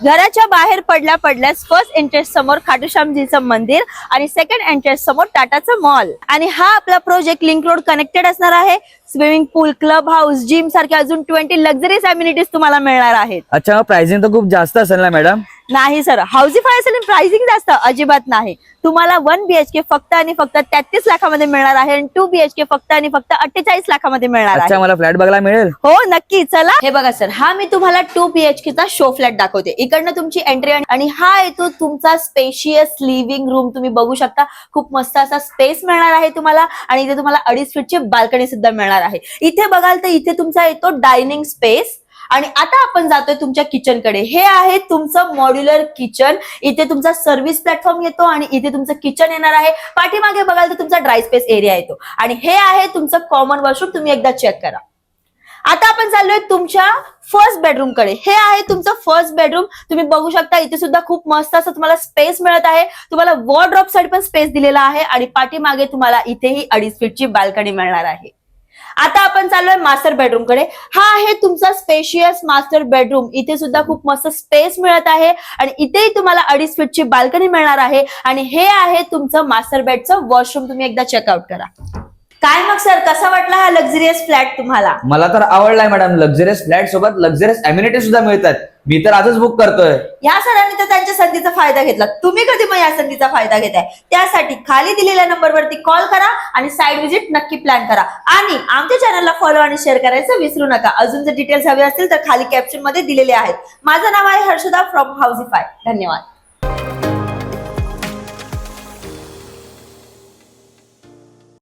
घराच्या बाहेर पडल्यास फर्स्ट एंट्रन्स समोर खाटूश्यामजीचं मंदिर आणि सेकंड एंट्रन्स समोर टाटाचं मॉल. आणि हा आपला प्रोजेक्ट लिंक रोड कनेक्टेड असणार आहे. स्विमिंग पूल, क्लब हाऊस, जिम सारखे अजून 20 लक्झरीज अम्युनिटीज तुम्हाला मिळणार आहेत. अच्छा, प्राइसिंग तर खूप जास्त असेल ना मॅडम? नाही सर, हाऊसिफाय असेल प्राइसिंग जास्त अजिबात नाही. तुम्हाला 1 BHK फक्त आणि फक्त 33 लाखामध्ये मिळणार आहे आणि 2 BHK फक्त आणि फक्त 48 लाखामध्ये मिळणार आहे. अच्छा, मला फ्लॅट बघायला मिळेल? हो नक्की, चला. हे बघा सर, हा मी तुम्हाला 2 BHK चा शो फ्लॅट दाखवते. इकडनं तुमची एंट्री आणि हा येतो तुमचा स्पेशियस लिव्हिंग रूम. तुम्ही बघू शकता, खूप मस्त असा स्पेस मिळणार आहे तुम्हाला आणि इथे तुम्हाला 2.5 फीटची बाल्कनी सुद्धा मिळणार आहे. इथे बघाल तर इथे तुमचा येतो डायनिंग स्पेस. आणि आता आपण जातोय तुमच्या किचन कडे. हे आहे तुमचं मॉड्युलर किचन. इथे तुमचा सर्व्हिस प्लॅटफॉर्म येतो आणि इथे तुमचं किचन येणार आहे. पाठीमागे बघाल तर तुमचा ड्राय स्पेस एरिया येतो आणि हे आहे तुमचं कॉमन वॉशरूम. तुम्ही एकदा चेक करा. आता आपण चाललोय तुमच्या फर्स्ट बेडरूम कडे. हे आहे तुमचं फर्स्ट बेडरूम. तुम्ही बघू शकता इथे सुद्धा खूप मस्त असं तुम्हाला स्पेस मिळत आहे. तुम्हाला वॉर्डरोब साठी पण स्पेस दिलेला आहे आणि पाठीमागे तुम्हाला इथेही 2.5 फीटची बाल्कनी मिळणार आहे. आता आपण चाललोय मास्टर बेडरूम कडे. हा आहे तुमचा स्पेशियस मास्टर बेडरूम. इथे सुद्धा खूप मस्त स्पेस मिळत आहे आणि इथेही तुम्हाला 2.5 फीटची बाल्कनी मिळणार आहे आणि हे आहे तुमचं मास्टर बेडचं वॉशरूम. तुम्ही एकदा चेकआउट करा. काय मग सर, कसा वाटला हा लक्झरियस फ्लॅट तुम्हाला? मला तर आवडलाय मॅडम. लक्झरियस फ्लॅट सोबत लक्झरियस अम्युनिटी सुद्धा मिळतात. मी तर आजच बुक करतोय. या सरांनी तर त्यांच्या संधीचा फायदा घेतला. तुम्ही कधी मग या संधीचा फायदा घेताय? त्यासाठी खाली दिलेल्या नंबरवरती कॉल करा आणि साइट व्हिजिट नक्की प्लॅन करा. आणि आमच्या चॅनलला फॉलो आणि शेअर करायचं विसरू नका. अजून जर डिटेल्स हवे असतील तर खाली कॅप्शन मध्ये दिलेले आहेत. माझं नाव आहे हर्षदा फ्रॉम हाऊसिफाय. धन्यवाद.